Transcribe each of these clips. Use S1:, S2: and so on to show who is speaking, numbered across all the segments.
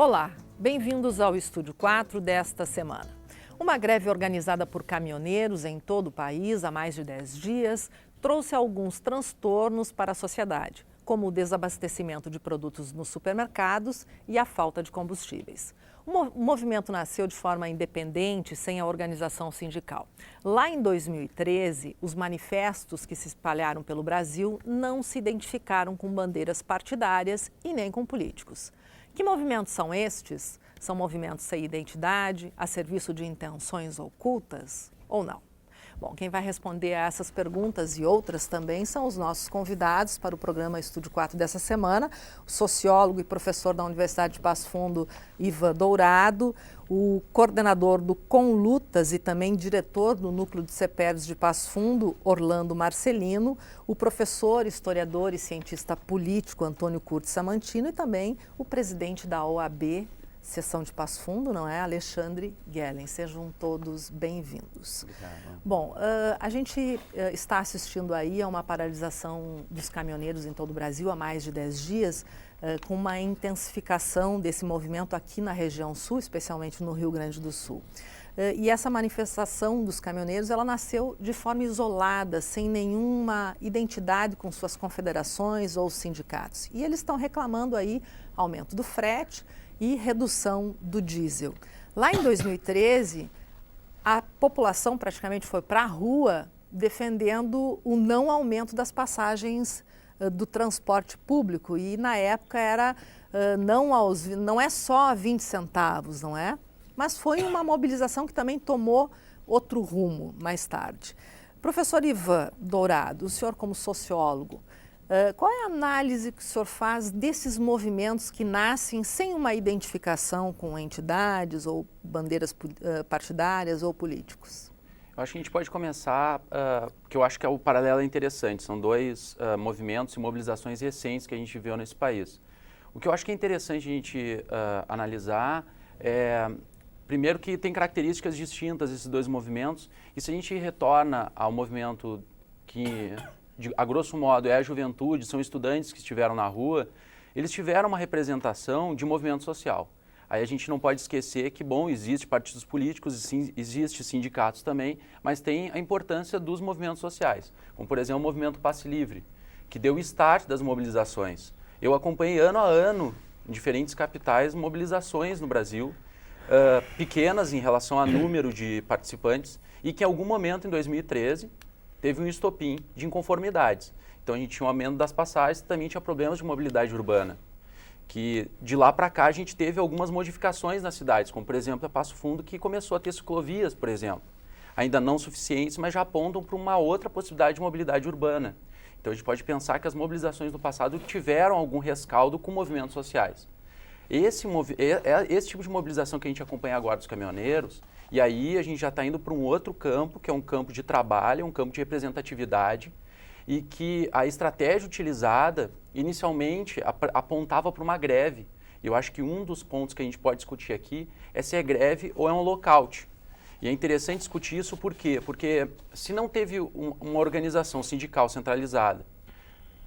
S1: Olá, bem-vindos ao Estúdio 4 desta semana. Uma greve organizada por caminhoneiros em todo o país há mais de 10 dias trouxe alguns transtornos para a sociedade, como o desabastecimento de produtos nos supermercados e a falta de combustíveis. O movimento nasceu de forma independente, sem a organização sindical. Lá em 2013, os manifestos que se espalharam pelo Brasil não se identificaram com bandeiras partidárias e nem com políticos. Que movimentos são estes? São movimentos sem identidade, a serviço de intenções ocultas ou não? Bom, quem vai responder a essas perguntas e outras também são os nossos convidados para o programa Estúdio 4 dessa semana, o sociólogo e professor da Universidade de Passo Fundo, Ivan Dourado, o coordenador do Conlutas e também diretor do Núcleo de CEPERS de Passo Fundo, Orlando Marcelino, o professor, historiador e cientista político, Antônio Curti Samantino, e também o presidente da OAB, Seção de Passo Fundo, não é? Alexandre Guellen. Sejam todos bem-vindos.
S2: Obrigado.
S1: Bom, a gente está assistindo aí a uma paralisação dos caminhoneiros em todo o Brasil há mais de 10 dias, com uma intensificação desse movimento aqui na região sul, especialmente no Rio Grande do Sul. E essa manifestação dos caminhoneiros, ela nasceu de forma isolada, sem nenhuma identidade com suas confederações ou sindicatos. E eles estão reclamando aí aumento do frete e redução do diesel. Lá em 2013, a população praticamente foi para a rua defendendo o não aumento das passagens do transporte público. E na época era não é só 20 centavos, não é? Mas foi uma mobilização que também tomou outro rumo mais tarde. Professor Ivan Dourado, o senhor como sociólogo, qual é a análise que o senhor faz desses movimentos que nascem sem uma identificação com entidades ou bandeiras partidárias ou políticos?
S2: Eu acho que a gente pode começar, que eu acho que o paralelo é interessante, são dois movimentos e mobilizações recentes que a gente viu nesse país. O que eu acho que é interessante a gente analisar é, primeiro, que tem características distintas esses dois movimentos, e se a gente retorna ao movimento que, a grosso modo, é a juventude, são estudantes que estiveram na rua, eles tiveram uma representação de movimento social. Aí a gente não pode esquecer que, bom, existe partidos políticos, existe sindicatos também, mas tem a importância dos movimentos sociais, como, por exemplo, o movimento Passe Livre, que deu o start das mobilizações. Eu acompanhei ano a ano, em diferentes capitais, mobilizações no Brasil, pequenas em relação a número de participantes, e que em algum momento, em 2013, teve um estopim de inconformidades. Então a gente tinha um aumento das passagens, também tinha problemas de mobilidade urbana, que de lá para cá a gente teve algumas modificações nas cidades, como por exemplo a Passo Fundo, que começou a ter ciclovias, por exemplo, ainda não suficientes, mas já apontam para uma outra possibilidade de mobilidade urbana. Então a gente pode pensar que as mobilizações do passado tiveram algum rescaldo com movimentos sociais. Esse tipo de mobilização que a gente acompanha agora dos caminhoneiros, e aí a gente já está indo para um outro campo, que é um campo de trabalho, um campo de representatividade, e que a estratégia utilizada, inicialmente, apontava para uma greve. Eu acho que um dos pontos que a gente pode discutir aqui é se é greve ou é um lockout. E é interessante discutir isso por quê? Porque se não teve uma organização sindical centralizada,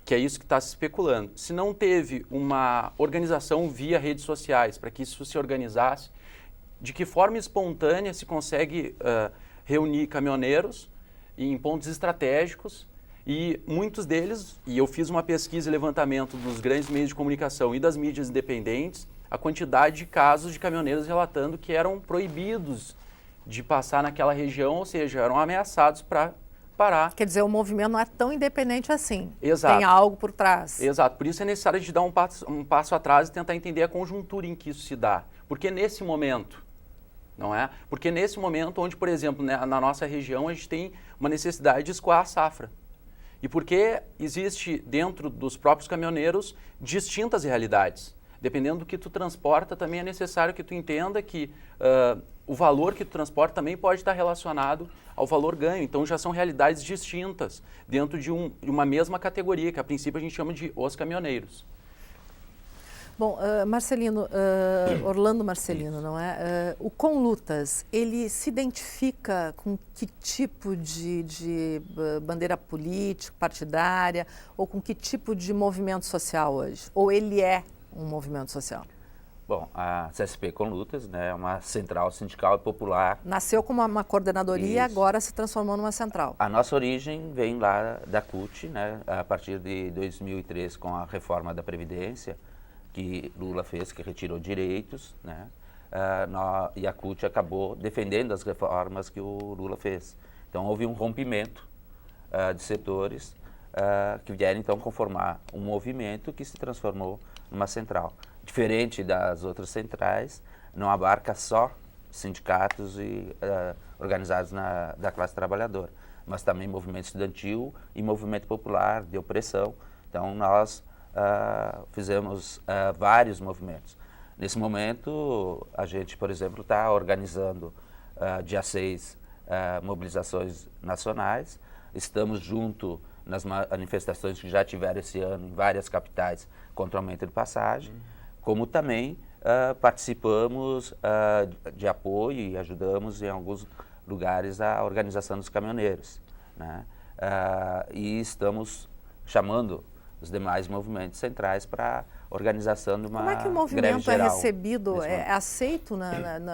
S2: que é isso que está se especulando, se não teve uma organização via redes sociais para que isso se organizasse, de que forma espontânea se consegue reunir caminhoneiros em pontos estratégicos, e muitos deles, e eu fiz uma pesquisa e levantamento dos grandes meios de comunicação e das mídias independentes, a quantidade de casos de caminhoneiros relatando que eram proibidos de passar naquela região, ou seja, eram ameaçados para parar.
S1: Quer dizer, o movimento não é tão independente assim.
S2: Exato.
S1: Tem algo por trás.
S2: Exato. Por isso é necessário a gente dar um passo atrás e tentar entender a conjuntura em que isso se dá. Porque nesse momento, não é? Porque nesse momento onde, por exemplo, né, na nossa região a gente tem uma necessidade de escoar a safra. E porque existe dentro dos próprios caminhoneiros distintas realidades. Dependendo do que tu transporta, também é necessário que tu entenda que o valor que tu transporta também pode estar relacionado ao valor ganho. Então já são realidades distintas dentro de uma mesma categoria, que a princípio a gente chama de os caminhoneiros.
S1: Bom, Marcelino, Orlando Marcelino, não é? O Conlutas, ele se identifica com que tipo de bandeira política, partidária, ou com que tipo de movimento social hoje? Ou ele é um movimento social?
S3: Bom, a CSP com Lutas, né, é uma central sindical e popular.
S1: Nasceu como uma coordenadoria e agora se transformou numa central.
S3: A nossa origem vem lá da CUT, né, a partir de 2003, com a reforma da Previdência, que Lula fez, que retirou direitos, né, e a CUT acabou defendendo as reformas que o Lula fez. Então, houve um rompimento de setores que vieram, então, conformar um movimento que se transformou numa central. Diferente das outras centrais, não abarca só sindicatos organizados da classe trabalhadora, mas também movimento estudantil e movimento popular de opressão. Então, nós fizemos vários movimentos. Nesse momento, a gente, por exemplo, está organizando dia 6 mobilizações nacionais. Estamos junto nas manifestações que já tiveram esse ano em várias capitais contra o aumento de passagem, como também participamos de apoio e ajudamos em alguns lugares a organização dos caminhoneiros, né? E estamos chamando os demais movimentos centrais para a organização de uma greve geral.
S1: Como é que o movimento é recebido, é aceito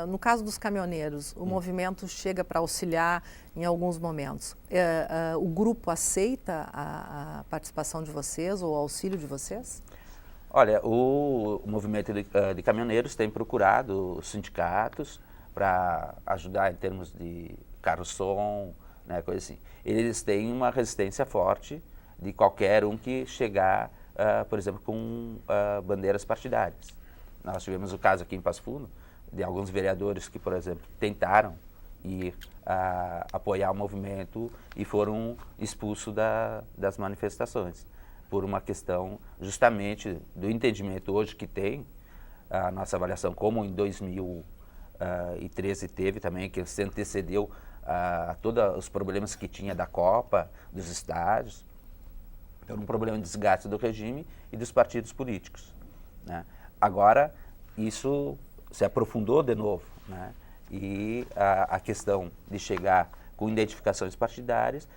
S1: no caso dos caminhoneiros? O movimento chega para auxiliar em alguns momentos. O grupo aceita a participação de vocês ou o auxílio de vocês?
S3: Olha, o movimento de caminhoneiros tem procurado os sindicatos para ajudar em termos de carro-som, né, coisa assim. Eles têm uma resistência forte de qualquer um que chegar, por exemplo, com bandeiras partidárias. Nós tivemos o caso aqui em Passo Fundo de alguns vereadores que, por exemplo, tentaram ir apoiar o movimento e foram expulsos das manifestações, por uma questão justamente do entendimento hoje que tem a nossa avaliação, como em 2013 teve também, que se antecedeu a todos os problemas que tinha da Copa, dos estádios. Então, um problema de desgaste do regime e dos partidos políticos, né? Agora, isso se aprofundou de novo, né? E a questão de chegar com identificações partidárias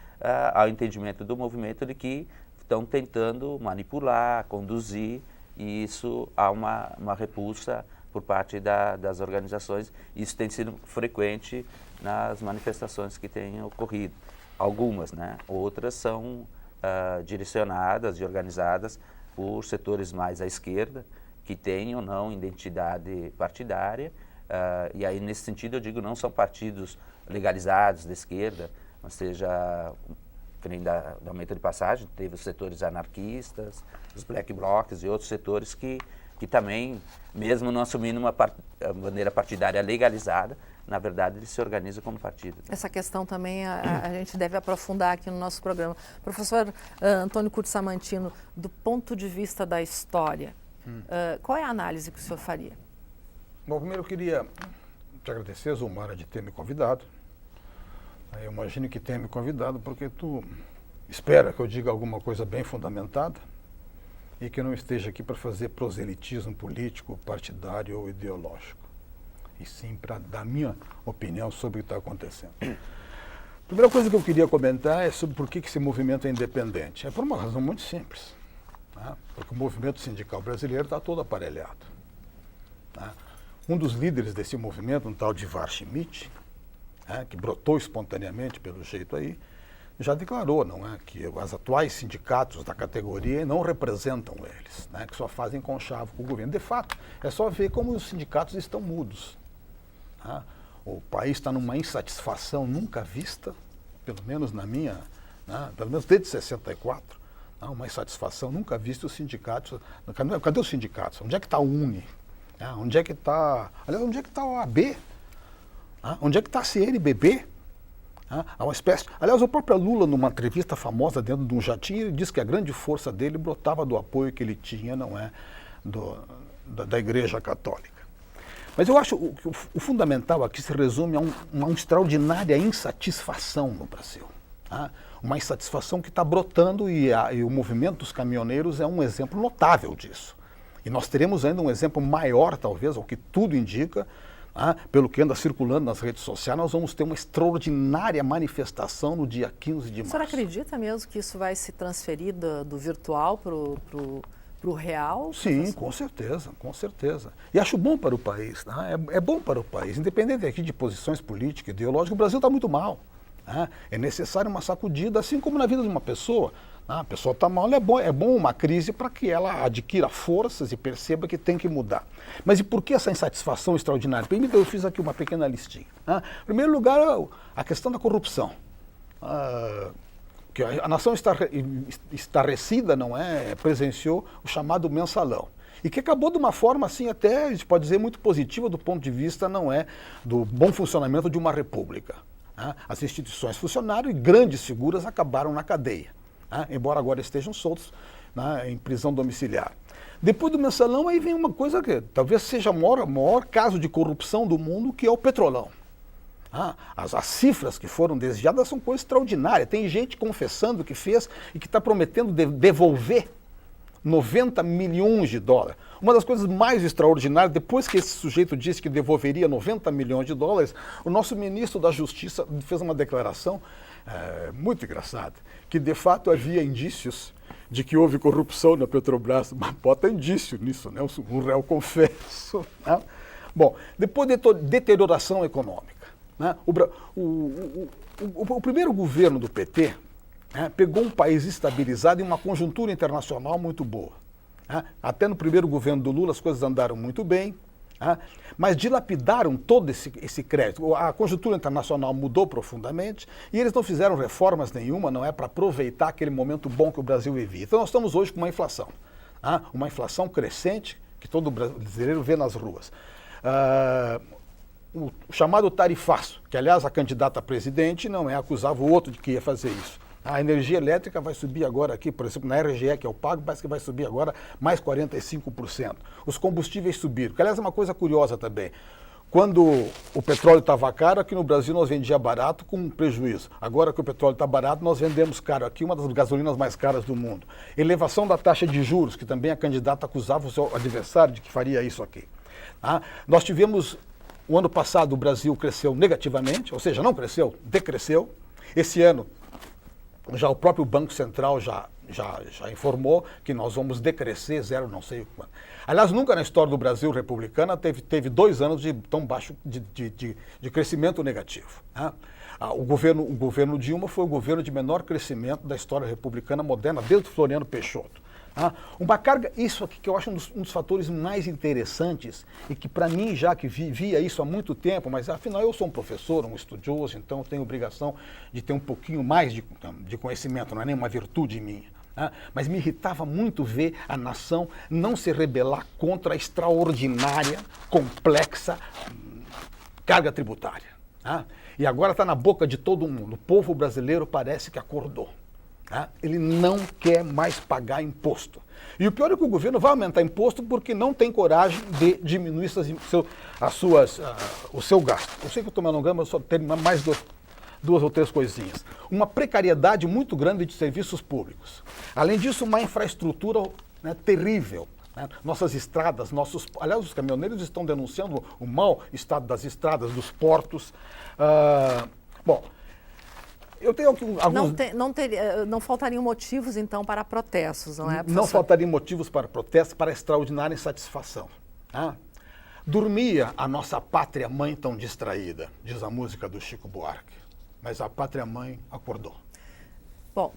S3: ao entendimento do movimento de que estão tentando manipular, conduzir, e isso há uma repulsa por parte das organizações. Isso tem sido frequente nas manifestações que têm ocorrido. Algumas, né? Outras são direcionadas e organizadas por setores mais à esquerda, que têm ou não identidade partidária. E aí, nesse sentido, eu digo, não são partidos legalizados de esquerda, mas seja... que nem do aumento de passagem, teve os setores anarquistas, os black blocs e outros setores que também, mesmo não assumindo uma bandeira partidária legalizada, na verdade eles se organizam como partido.
S1: Essa questão também a gente deve aprofundar aqui no nosso programa. Professor Antônio Curti Samantino, do ponto de vista da história, qual é a análise que o senhor faria?
S4: Bom, primeiro eu queria te agradecer, Zumara, de ter me convidado. Eu imagino que tenha me convidado porque tu espera que eu diga alguma coisa bem fundamentada e que eu não esteja aqui para fazer proselitismo político, partidário ou ideológico, e sim para dar minha opinião sobre o que está acontecendo. A primeira coisa que eu queria comentar é sobre por que esse movimento é independente. É por uma razão muito simples, tá? Porque o movimento sindical brasileiro está todo aparelhado, tá? Um dos líderes desse movimento, um tal de Ivar Schmidt, que brotou espontaneamente pelo jeito aí, já declarou, não é, que os atuais sindicatos da categoria não representam eles, né, que só fazem conchavo com o governo. De fato, é só ver como os sindicatos estão mudos. Tá? O país está numa insatisfação nunca vista, pelo menos na minha, né, pelo menos desde 64, né, uma insatisfação nunca vista. Os sindicatos, cadê os sindicatos? Onde é que está a UNE? Onde é que está, aliás, onde é que está a OAB? Onde é que está a CNBB? Há uma espécie... Aliás, o próprio Lula, numa entrevista famosa dentro de um jatinho, ele disse que a grande força dele brotava do apoio que ele tinha, não é, da Igreja Católica. Mas eu acho que o fundamental aqui se resume a uma extraordinária insatisfação no Brasil. Uma insatisfação que está brotando e o movimento dos caminhoneiros é um exemplo notável disso. E nós teremos ainda um exemplo maior, talvez, ao que tudo indica, pelo que anda circulando nas redes sociais. Nós vamos ter uma extraordinária manifestação no dia 15 de março.
S1: O senhor acredita mesmo que isso vai se transferir do virtual para o para o real?
S4: Sim,
S1: professor?
S4: com certeza, com certeza. E acho bom para o país, né? É bom para o país, independente aqui de posições políticas, ideológicas, o Brasil está muito mal. Né? É necessário uma sacudida, assim como na vida de uma pessoa. Né? A pessoa está mal, é bom uma crise para que ela adquira forças e perceba que tem que mudar. Mas e por que essa insatisfação extraordinária? Primeiro, eu fiz aqui uma pequena listinha. Né? Em primeiro lugar, a questão da corrupção. Que a nação estarrecida, não é, presenciou o chamado mensalão. E que acabou de uma forma, assim, até, a gente pode dizer, muito positiva do ponto de vista, não é, do bom funcionamento de uma república. Né? As instituições funcionaram e grandes figuras acabaram na cadeia, né? Embora agora estejam soltos, né, em prisão domiciliar. Depois do mensalão, aí vem uma coisa que talvez seja o maior caso de corrupção do mundo, que é o petrolão. As cifras que foram desviadas são coisas extraordinárias. Tem gente confessando que fez e que está prometendo devolver 90 milhões de dólares. Uma das coisas mais extraordinárias, depois que esse sujeito disse que devolveria 90 milhões de dólares, o nosso ministro da Justiça fez uma declaração muito engraçada, que de fato havia indícios de que houve corrupção na Petrobras. Mas bota indício nisso, né? Um réu confesso. Né? Bom, depois de deterioração econômica. Né? O primeiro governo do PT, né, pegou um país estabilizado em uma conjuntura internacional muito boa. Né? Até no primeiro governo do Lula as coisas andaram muito bem, né? Mas dilapidaram todo esse crédito. A conjuntura internacional mudou profundamente e eles não fizeram reformas nenhuma, não é, para aproveitar aquele momento bom que o Brasil vivia. Então nós estamos hoje com uma inflação. Uma inflação crescente que todo brasileiro vê nas ruas. O chamado tarifaço, que aliás a candidata a presidente não é, acusava o outro de que ia fazer isso. A energia elétrica vai subir agora aqui, por exemplo, na RGE que eu pago, parece que vai subir agora mais 45%. Os combustíveis subiram, que aliás é uma coisa curiosa também. Quando o petróleo estava caro, aqui no Brasil nós vendia barato com prejuízo. Agora que o petróleo está barato, nós vendemos caro aqui, uma das gasolinas mais caras do mundo. Elevação da taxa de juros, que também a candidata acusava o seu adversário de que faria isso aqui. Nós tivemos... O ano passado o Brasil cresceu negativamente, ou seja, não cresceu, decresceu. Esse ano, já o próprio Banco Central já informou que nós vamos decrescer zero não sei quanto. Aliás, nunca na história do Brasil republicana teve 2 anos de tão baixo de crescimento negativo. Né? O governo Dilma foi o governo de menor crescimento da história republicana moderna, desde o Floriano Peixoto. Uma carga, isso aqui que eu acho um dos fatores mais interessantes e que para mim, já que via isso há muito tempo, mas afinal eu sou um professor, um estudioso, então eu tenho obrigação de ter um pouquinho mais de conhecimento, não é nenhuma virtude minha. Mas me irritava muito ver a nação não se rebelar contra a extraordinária, complexa carga tributária. E agora está na boca de todo mundo. O povo brasileiro parece que acordou. Ele não quer mais pagar imposto. E o pior é que o governo vai aumentar imposto porque não tem coragem de diminuir o seu gasto. Eu sei que eu estou me alongando, mas eu só tenho mais 2 ou 3 coisinhas. Uma precariedade muito grande de serviços públicos. Além disso, uma infraestrutura, né, terrível. Né? Nossas estradas, aliás, os caminhoneiros estão denunciando o mau estado das estradas, dos portos. Bom, eu tenho aqui alguns...
S1: Não faltariam motivos, então, para protestos, não é, professor?
S4: Não faltariam motivos para protestos, para extraordinária insatisfação. Dormia a nossa pátria-mãe tão distraída, diz a música do Chico Buarque, mas a pátria-mãe acordou.
S1: Bom,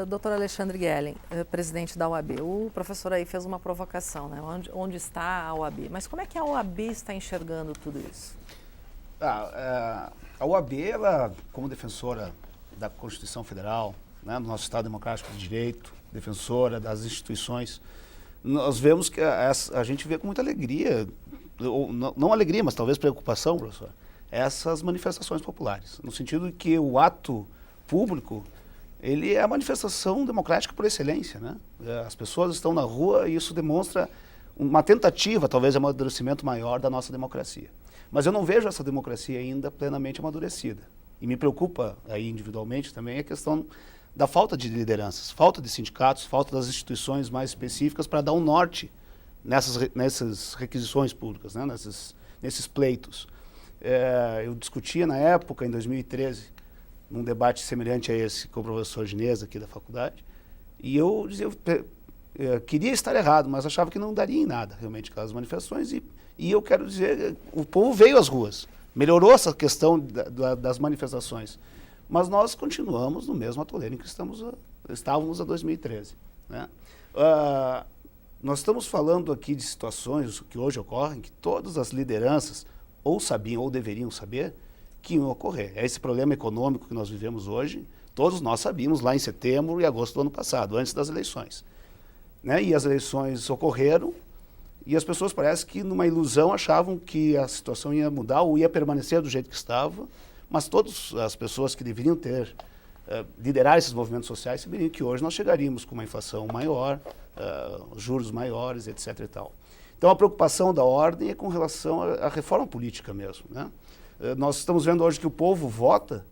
S1: doutor Alexandre Guellen, presidente da OAB, o professor aí fez uma provocação, né? Onde está a OAB? Mas como é que a OAB está enxergando tudo isso?
S5: A OAB, ela, como defensora da Constituição Federal, né, do nosso Estado Democrático de Direito, defensora das instituições, nós vemos que a gente vê com muita alegria, ou não alegria, mas talvez preocupação, professor, essas manifestações populares, no sentido de que o ato público, ele é a manifestação democrática por excelência, né? As pessoas estão na rua e isso demonstra uma tentativa, talvez, de amadurecimento maior da nossa democracia. Mas eu não vejo essa democracia ainda plenamente amadurecida. E me preocupa aí individualmente também a questão da falta de lideranças, falta de sindicatos, falta das instituições mais específicas para dar um norte nessas requisições públicas, né? nesses pleitos. Eu discutia na época, em 2013, num debate semelhante a esse com o professor Ginês aqui da faculdade, e eu queria estar errado, mas achava que não daria em nada, realmente, aquelas manifestações. E eu quero dizer, o povo veio às ruas, melhorou essa questão das manifestações. Mas nós continuamos no mesmo atoleiro em que estávamos a 2013. Né? Nós estamos falando aqui de situações que hoje ocorrem, que todas as lideranças ou sabiam ou deveriam saber que iam ocorrer. Esse problema econômico que nós vivemos hoje, todos nós sabíamos lá em setembro e agosto do ano passado, antes das eleições. Né? E as eleições ocorreram e as pessoas parece que numa ilusão achavam que a situação ia mudar ou ia permanecer do jeito que estava, mas todas as pessoas que deveriam liderar esses movimentos sociais saberiam que hoje nós chegaríamos com uma inflação maior, juros maiores, etc. e tal. Então a preocupação da ordem é com relação à reforma política mesmo. Né? Nós estamos vendo hoje que o povo vota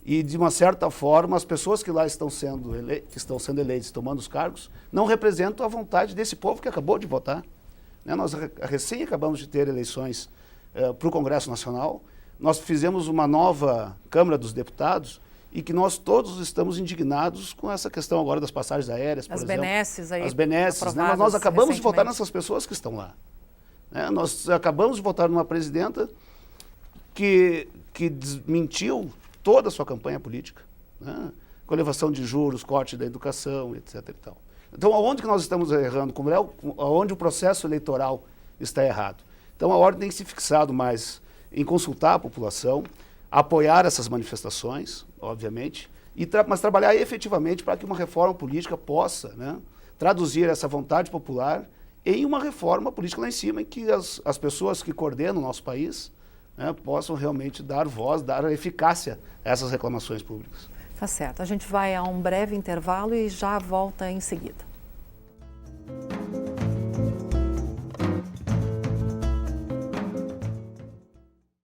S5: e, de uma certa forma, as pessoas que lá estão sendo eleitas, tomando os cargos, não representam a vontade desse povo que acabou de votar. Né? Nós recém acabamos de ter eleições para o Congresso Nacional, nós fizemos uma nova Câmara dos Deputados e que nós todos estamos indignados com essa questão agora das passagens aéreas, por exemplo. As benesses, né? Mas nós acabamos de votar nessas pessoas que estão lá. Né? Nós acabamos de votar numa presidenta que desmentiu toda a sua campanha política, né? Com elevação de juros, corte da educação, etc. e tal. Então, aonde que nós estamos errando? Aonde o processo eleitoral está errado? Então, a ordem tem se fixado mais em consultar a população, apoiar essas manifestações, obviamente, mas trabalhar efetivamente para que uma reforma política possa, né, traduzir essa vontade popular em uma reforma política lá em cima, em que as pessoas que coordenam o nosso país, né, possam realmente dar voz, dar eficácia a essas reclamações públicas.
S1: Tá certo. A gente vai a um breve intervalo e já volta em seguida.